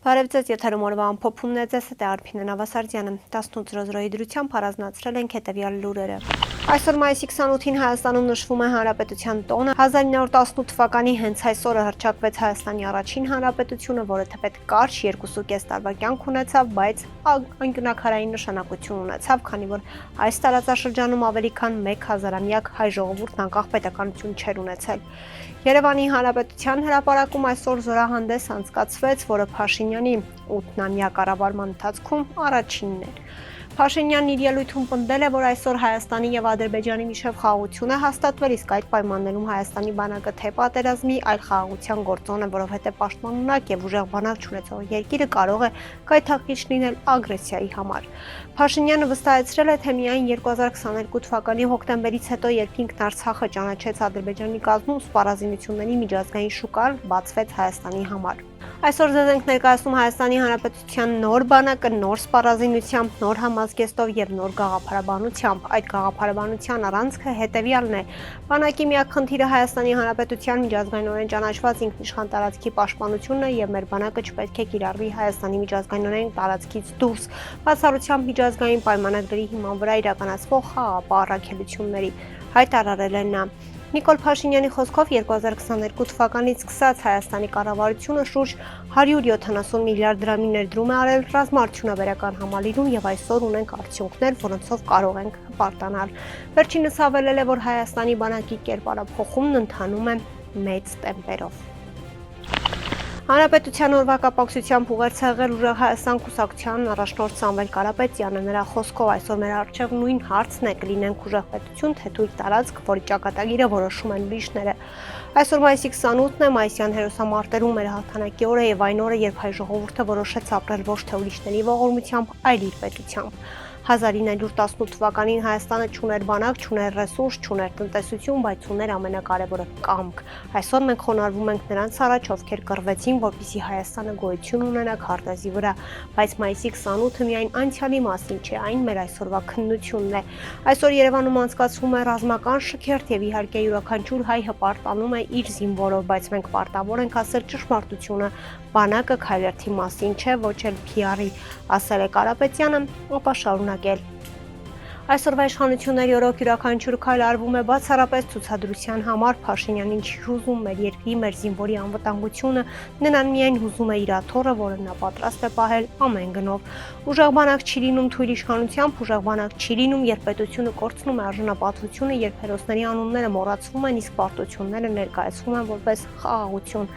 Բարև ձեզ, եթերում օրվա ամփոփումն է, ձեզ հետ է Արփինե Նավասարդյանը, 18:00 դրությամբ առանձնացրել ենք հետևյալ լուրերը։ Այսօր մայիսի 28-ին Հայաստանում նշվում է Հանրապետության տոնը, 1918 թվականի հենց այս օրը հռչակվեց Հայաստանի առաջին հանրապետությունը, որը թեպետ կարճ 2.5 տարվա կյանք ունեցավ, բայց անկյունաքարային նշանակություն ունեցավ, քանի որ այս տարածաշրջանում ավելի քան 1000-ամյակ հայ ժողովուրդն անկախ պետականություն չէր ունեցել։ Երևանի Հանրապետության հրապարակում այսօր զորահանդես անցկացվեց, որը Փաշինյանի 8-ամյա կառավարման ընթացքում առաջինն էր։ Փաշինյանն իր ելույթում պնդել է, որ այսօր Հայաստանի եւ Ադրբեջանի միջև խաղաղություն է հաստատվել, իսկ այդ պայմաններում Հայաստանի բանակը թե պատերազմի, այլ խաղաղության գործոն է, որովհետեւ պաշտպանունակ եւ ուժեղ բանակ չունեցող երկիրը կարող է կայթակղիչ լինել ագրեսիայի համար։ Փաշինյանը վստահեցրել է, թե միայն 2022 թվականի հոկտեմբերից հետո, երբ ինքն Արցախը ճանաչեց Ադրբեջանի կազմում, սպառազինությունների միջազգային շուկան բացվեց Հայաստանի համար։ Այսօր ձեզ ենք ներկայացնում Հայաստանի Հանրապետության նոր բանակը, նոր սպառազինությամբ, նոր համազգեստով եւ նոր գաղափարաբանությամբ։ Այդ գաղափարաբանության առանցքը հետեւյալն է. բանակի միակ խնդիրը Հայաստանի Հանրապետության միջազգայինորեն ճանաչված ինքնիշխան տարածքի պաշտպանությունն է եւ մեր բանակը չպետք է կիրառվի Հայաստանի միջազգայինորեն տարածքից դուրս, բացառությամբ միջազգային պայմանագրերի հիման վրա իրականացվող խաղաղապահ առաքելությունների, հայտարարել է նա։ Նիկոլ Փաշինյանի խոսքով 2022 թվականից սկսած Հայաստանի կառավարությունը շուրջ 170 միլիարդ դրամի ներդրում է արել ռազմաարդյունաբերական համալիրում եւ այսօր ունենք արդյունքներ, որոնցով կարող ենք հպարտանալ։ Վերջինս հավելել է, որ Հայաստանի բանակի կերպարափոխումն ընթանում է մեծ տեմպերով։ Հանրապետության օրվա կապակցությամբ ուղերձ եղել ուժեղ Հայաստան կուսակցության առաջնորդ Սամվել Կարապետյանը, նրա խոսքով այսօր մեր առջև նույն հարցն է՝ կլինենք ուժեղ պետություն, թե թույլ տարածք, որի ճակատագիրը որոշում են ուրիշները։ Այսօր մայիսի 28-ն է, մայիսյան հերոսամարտերում մեր հաղթանակի օրը եւ այն օրը, երբ հայ ժողովուրդը որոշեց ապրել ոչ թե ուրիշների ողորմությամբ, այլ իր պետությամբ։ 1918 թվականին Հայաստանը չուներ բանակ, չուներ ռեսուրս, չուներ տնտեսություն, բայց ուներ ամենակարևորը կամք։ Այսօր մենք խոնարհվում ենք նրանց առաջ, ովքեր կռվեցին, որպեսզի Հայաստանը գոյություն ունենա քարտեզի վրա, բայց մայիսի 28-ը միայն անցյալի մասին չէ, այն մեր այսօրվա քննությունն է։ Այսօր Երևանում անցկացվում է ռազմական շքերթ եւ իհարկե յուրաքանչյուր հայ հպարտանում է իր զինվորով, բայց մենք պարտավոր ենք ասել ճշմարտությունը, բանակը քայլերթի մասին չէ, ոչ էլ PR-ի, ասել է Կարապետյանը, ապա շարունակել. Այսօրվա իշխանությունների օրոք յուրաքանչյուր քայլ արվում է բացառապես ցուցադրության համար, Փաշինյանին չի հուզում մեր երկրի, մեր զինվորի անվտանգությունը, նրան միայն հուզում է իր աթոռը, որը նա պատրաստ է պահել ամեն գնով։ Ուժեղ բանակ չի լինում թույլ իշխանությամբ, ուժեղ բանակ չի լինում, երբ պետությունը կորցնում է արժանապատվությունը, երբ հերոսների անունները մոռացվում են, իսկ պարտությունները ներկայացվում են որպես խաղաղություն։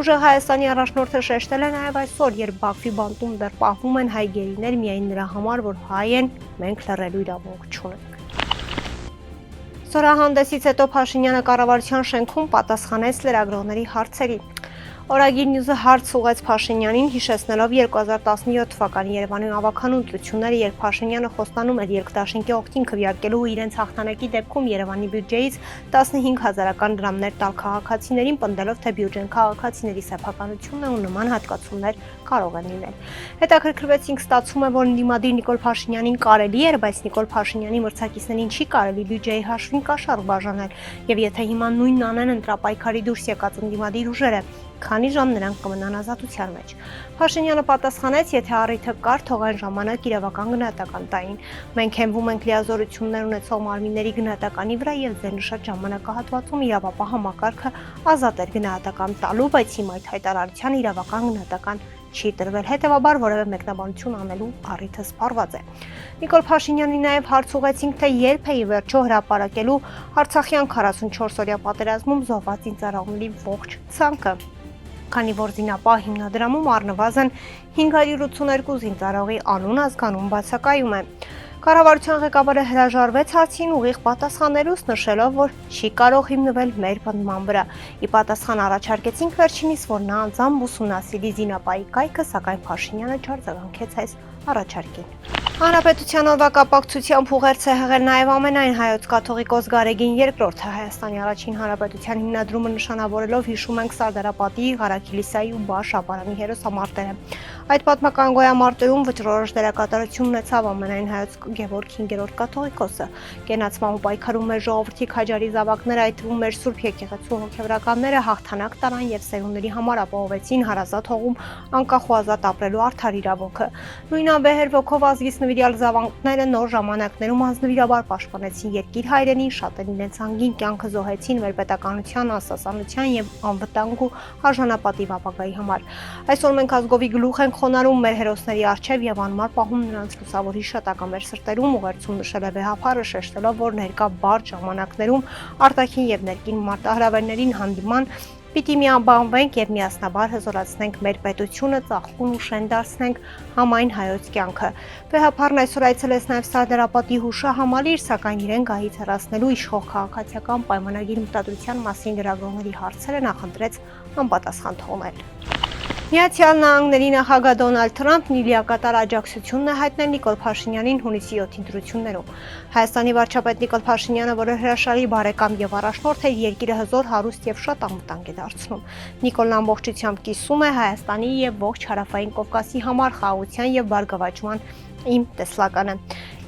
Ուժեղ Հայաստանի առաջնորդը շեշտել է նաև այսօր, երբ Բաքվի բանտում դեռ պահվում են հայ գերիներ միայն նրա համար, որ հայ են, մենք լռելու իրավունք չունենք։ Զորահանդեսից հետո Փաշինյանը կառավարության շենքում պատասխանեց լրագրողների հարցերի։ Օրագիր Նյուզը հարց ուղղեց Փաշինյանին, հիշեցնելով 2017 թվականի Երևանի ավագանու ընտրությունները, երբ Փաշինյանը խոստանում էր երկդաշինքի օգտին քվեարկելու իրենց հաղթանակի դեպքում Երևանի բյուջեից 15,000 դրամներ տալ քաղաքացիներին, պնդելով, թե բյուջեն քաղաքացիների սեփականությունն է ու նման հատկացումներ կարող են լինել։ Հետաքրքրվեցինք, ստացվում է, որ դիմադիր Նիկոլ Փաշինյանին կարելի էր, բայց Նիկոլ Փաշինյանի մրցակիցներին չի կարելի բյուջեի հաշվին կաշառք բաժանել, եւ եթե հիմա նույնն անեն ընտրապայքարի դուրս եկած ընդդիմադիր ուժերը, քանի ժամ նրանք կմնան ազատության մեջ։ Փաշինյանը պատասխանեց, եթե առիթը կար, թող այն ժամանակ իրավական գնահատական տային։ Մենք հենվում ենք լիազորություններ ունեցող մարմինների գնահատականի վրա եւ ձեռնշատ ժամանակահատվածում իրավապահ համակարգը ազատ էր գնահատական տալու, բայց հիմա այդ հայտարարության իրավական գնահատական չի տրվել, հետևաբար որևէ մեկնաբանություն անելու առիթը սպառված է։ Նիկոլ Փաշինյանի նաև հարց ուղղեցինք, թե երբ է ի վերջո հրապարակելու Արցախյան 44-օրյա պատերազմում զոհված զինծառայողների ողջ ցանկը, քանի որ զինապահ հիմնադրամում առնվազն 582 զինծառայողի անուն ազգանուն բացակայում է։ Կառավարության ղեկավարը հրաժարվեց հարցին ուղիղ պատասխանելուց, նշելով, որ չի կարող հիմնվել մեր պնդման վրա։ Ի պատասխան առաջարկեցինք վերջինիս, որ նա անձամբ ուսումնասիրի զինապահի կայքը, սակայն Փաշինյանը չարձագանքեց այս առաջարկին։ Հանրապետության օրվա կապակցությամբ ուղերձ է հղել նաև ամենայն հայոց կաթողիկոս Գարեգին II-ը Հայաստանի առաջին հանրապետության հիմնադրումը նշանավորելով հիշում ենք Սարդարապատի, Ղարաքիլիսայի ու Բաշ ապարանի հերոսամարտերը։ Այդ պատմական գոյամարտերում վճռորոշ դերակատարություն ունեցավ ամենայն հայոց Գևորգ 5-րդ կաթողիկոսը։ Կենացման ու պայքարում մեր ժողովրդի քաջարի զավակները, այդ թվում մեր Սուրբ եկեղեցու հոգևորականները հաղթանակ տարան եւ սերունդների համար ապահովեցին հարազատ հողում անկախ ու ազատ ապրելու արդար իրավունքը։ Նույն անբեհեր ոգով ազգից նվիրյալ զավակները նոր ժամանակներում անձնվիրաբար պաշտպանեցին երկիր հայրենին, շատերին իրենց անգին կյանքը զոհեցին մեր պետականության, անսասանության եւ անվտանգ ու արժանապատիվ ապագայի համար։ Այսօր մենք ազգովի գլուխ ենք խոնարհում մեր հերոսների առջև եւ անմար պահում նրանց լուսավոր հիշատակը մեր սրտերում, ուղերձում նշել է վեհափառը, շեշտելով, որ ներկա բարդ ժամանակներում արտաքին եւ ներքին մարտահրավերներին հանդիման պիտի միաբանվենք եւ միասնաբար հզորացնենք մեր պետությունը, ծաղկուն ու շեն դարձնենք համայն հայոց կյանքը։ Վեհափառն այսօր այցելեց նաեւ Սարդարապատի հուշահամալիր, սակայն իրեն գահից հեռացնելու իշխող քաղաքացիական պայմանագիր մտադրության մասին լրագրողների հարցերը նախընտրեց անպատասխան թողնել։ Միացյալ Նահանգների նախագահ Դոնալդ Թրամփն իր լիակատար աջակցությունն է հայտնել Նիկոլ Փաշինյանին հունիսի 7-ի ընտրություններում։ Հայաստանի վարչապետ Նիկոլ Փաշինյանը, որը հրաշալի բարեկամ եւ առաջնորդ է, երկիրը հզոր, հարուստ եւ շատ անվտանգ է դարձնում։ Նիկոլն ամբողջությամբ կիսում է Հայաստանի եւ ողջ հարավային Կովկասի համար խաղաղության եւ բարգավաճման իմ տեսլականը։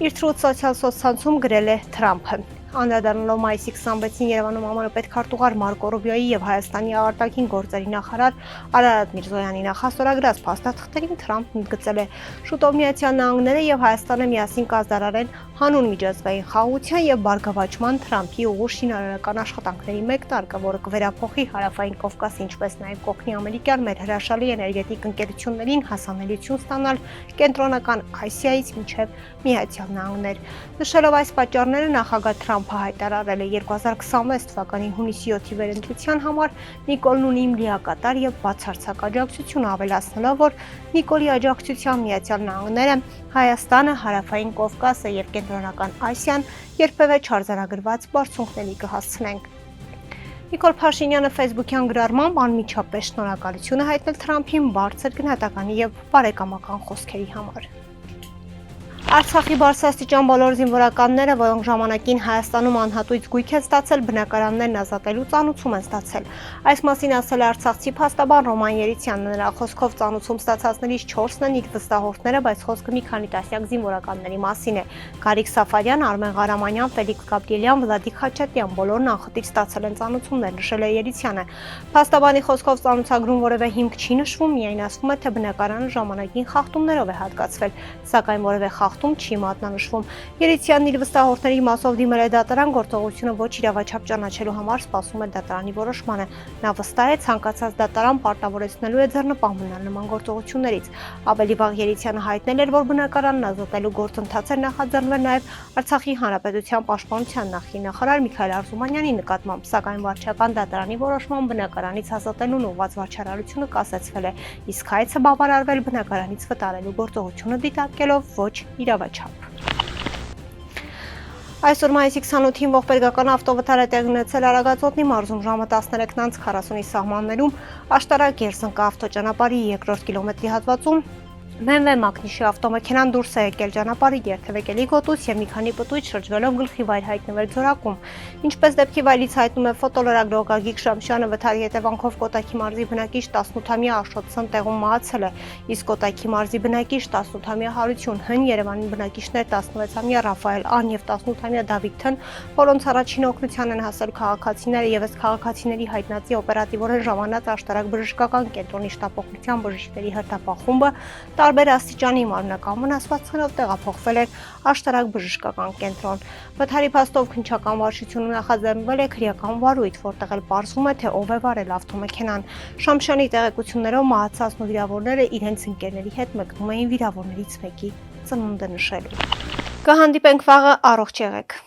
Իր Truth Social սոցցանցում գրել է Թրամփը. Անդրադառնալով մայիսի 26-ին Երևանում ԱՄՆ պետքարտուղար Մարկո Ռուբիոյի եւ Հայաստանի արտաքին գործերի նախարար Արարատ Միրզոյանի նախաստորագրած փաստաթղթերին Թրամփն ընդգծել է. շուտով Միացյալ Նահանգները եւ Հայաստանը միասին կազդարարեն հանուն միջազգային խաղաղության եւ բարգավաճման Թրամփի ուղուր շինարարական աշխատանքների մեկ տարկը, որը կվերափոխի հարավային Կովկասը, ինչպես նաեւ կօգնի ամերիկյան մեր հրաշալի էներգետիկ ընկերություններին հասանելիություն ստանալ կենտրոնական Ասիայից մինչեւ Միացյալ Նահանգներ։ Նշելով այս պատճառները նախագահ Թրամփը հայտարարել է 2026 թվականի հունիսի 7-ի վերընտրության համար Նիկոլն ունի իմ լիակատար եւ բացարձակ աջակցություն, ավելացնելով, որ Նիկոլի աջակցությամբ Միացյալ Նահանգները, Հայաստանը, Հարավային Կովկասը եւ Կենտրոնական Ասիան երբևէ չարձանագրված բարձունքների կհասցնենք։ Նիկոլ Փաշինյանը Facebook-յան գրառմամբ անմիջապես շնորհակալություն է հայտնել Թրամփին բարձր գնահատականի եւ բարեկամական խոսքերի համար։ Արցախի բարձրաստիճան բոլոր զինվորականները, որոնք ժամանակին Հայաստանում անհատույց գույք են ստացել, բնակարաններն ազատելու ծանուցում են ստացել։ Այս մասին ասել է արցախցի փաստաբան Ռոման Երիցյանը։ Նրա խոսքով ծանուցում ստացածներից 4-ն են իր վստահորդները, բայց խոսքը մի քանի տասնյակ զինվորականների մասին է։ Գարիկ Սաֆարյան, Արմեն Ղարամանյան, Ֆելիքս Գաբրիելյան, Վլադիկ Խաչատյան բոլորն անխտիր ստացել են ծանուցումներ, նշել է Երիցյանը։ Փաստաբանի խոսքով ծանուցագրում որևէ հիմք չի նշվում, միայն ասվում է, թե բնակարանը ժամանակին խախտումներով է հատկացվել, սակայն որևէ խախտում չի մատնանշվում։ Երիցյանն իր վստահորդների մասով դիմել է դատարան, գործողությունը ոչ իրավաչափ ճանաչելու համար սպասում է դատարանի որոշմանը։ Նա վստահ է, ցանկացած դատարան պարտավորեցնելու է ձեռնպահ մնալ նման գործողություններից։ Ավելի վաղ Երիցյանը հայտնել էր, որ բնակարանն ազատելու գործընթաց է նախաձեռնվել նաև Արցախի հանրապետության պաշտպանության նախարար Միքայել Արզումանյանի նկատմամբ, սակայն վարչական դատարանի որոշմամբ բնակարանից ազատելուն ուղղված վարչարարությունը կասեցվել է, իսկ հայցը բավարարվել բնակարանից վտարելու գործողությունը դիտարկելով ոչ իրավաչափ։ Այսօր մայիսի 28-ին ողբերգական ավտովթար է տեղի ունեցել Արագածոտնի մարզում ժամը 13:40-ի սահմաններում Աշտարակ Երզնկա ավտոճանապարհի 2-րդ կիլոմետրի հատվածում BMW Մակնիշի ավտոմեքենան դուրս է եկել ճանապարհի երթևեկելի գոտուց եւ մի քանի պտույտ շրջվելով գլխի վայր հայտնվել ձորակում։ Ինչպես դեպքի վայրից հայտնում է ֆոտոլրագրող Գագիկ Շամշյանը, վթարի հետևանքով Կոտայքի մարզի բնակիչ 18-ամյա Աշոտսն տեղում մահացել է, իսկ Կոտայքի մարզի բնակիչ 18-ամյա Հարություն Հն, Երևանի բնակիչներ 16-ամյա Ռաֆայել Ան եւ 18-ամյա Դավիթ Թն, որոնց առաջին օգնության են հասել քաղաքացիները, եւս քաղաքացիների հայտնածի օպերատիվորեն ժամանած Աշտարակ բժշկական կենտրոնի շտապօգնության բժիշկների հերթապահ խումբը տարբեր աստիճանի մարմնական վնասվածքներով տեղափոխվել էր Աշտարակ բժշկական կենտրոն։ Վթարի փաստով քննչական վարչությունը նախաձեռնվել է քրեական վարույթ, որտեղ էլ պարզվում է, թե ով է վարել ավտոմեքենան։ Շամշյանի տեղեկություններով մահացածն ու վիրավորները իրենց ընկերների հետ մեկնում էին վիրավորներից մեկի ծնունդը նշելու։ Կհանդիպենք վաղը, առողջ եղեք։